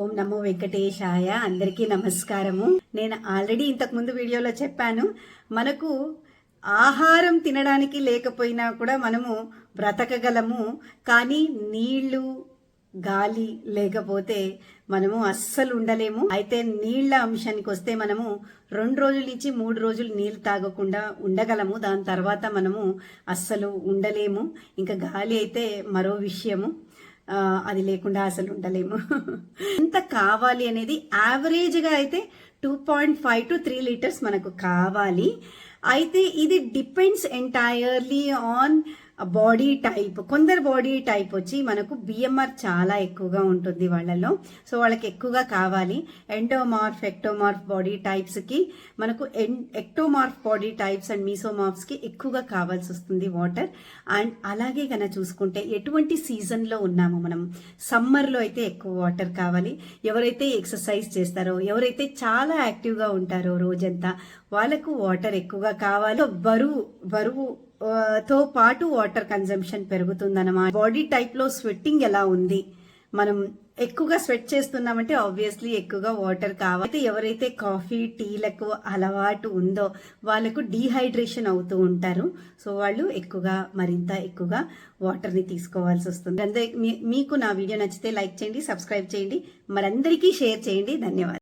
ఓం నమో వెంకటేశాయ. అందరికీ నమస్కారము. నేను ఆల్రెడీ ఇంతకు ముందు వీడియోలో చెప్పాను, మనకు ఆహారం తినడానికి లేకపోయినా కూడా మనము బ్రతకగలము. కానీ నీళ్లు గాలి లేకపోతే మనము అస్సలు ఉండలేము. అయితే నీళ్ల అంశానికి వస్తే మనము 2 రోజుల నుంచి 3 రోజులు నీళ్లు తాగకుండా ఉండగలము. దాని తర్వాత మనము అస్సలు ఉండలేము. ఇంకా గాలి అయితే మరో విషయము, అది లేకుండా అసలు ఉండలేము. ఎంత కావాలి అనేది యావరేజ్గా అయితే 2.5 to 3 లీటర్స్ మనకు కావాలి. అయితే ఇది depends entirely on body type. కొందరు బాడీ టైప్ వచ్చి మనకు బిఎంఆర్ చాలా ఎక్కువగా ఉంటుంది వాళ్ళలో, సో వాళ్ళకి ఎక్కువగా కావాలి. ఎండోమార్ఫ్ ఎక్టోమార్ఫ్ బాడీ టైప్స్కి మనకు ఎక్టోమార్ఫ్ బాడీ టైప్స్ అండ్ మీసోమార్ఫ్స్కి ఎక్కువగా కావాల్సి వస్తుంది వాటర్. అండ్ అలాగే కనుక చూసుకుంటే ఎటువంటి సీజన్లో ఉన్నామో మనం, సమ్మర్లో అయితే ఎక్కువ వాటర్ కావాలి. ఎవరైతే ఎక్సర్సైజ్ చేస్తారో, ఎవరైతే చాలా యాక్టివ్గా ఉంటారో రోజంతా, వాళ్ళకు వాటర్ ఎక్కువగా కావాలి. బరువు తో పాటు వాటర్ కన్జంప్షన్ పెరుగుతుందన్నమాట. బాడీ టైప్ లో స్వెట్టింగ్ ఎలా ఉంది, మనం ఎక్కువగా స్వెట్ చేస్తున్నామంటే ఆబ్వియస్లీ ఎక్కువగా వాటర్ కావాలి. ఎవరైతే కాఫీ టీలకు అలవాటు ఉందో వాళ్ళకు డీహైడ్రేషన్ అవుతూ ఉంటారు, సో వాళ్ళు మరింత ఎక్కువగా వాటర్ని తీసుకోవాల్సి వస్తుంది. మీకు నా వీడియో నచ్చితే లైక్ చేయండి, సబ్స్క్రైబ్ చేయండి, మరందరికీ షేర్ చేయండి. ధన్యవాదాలు.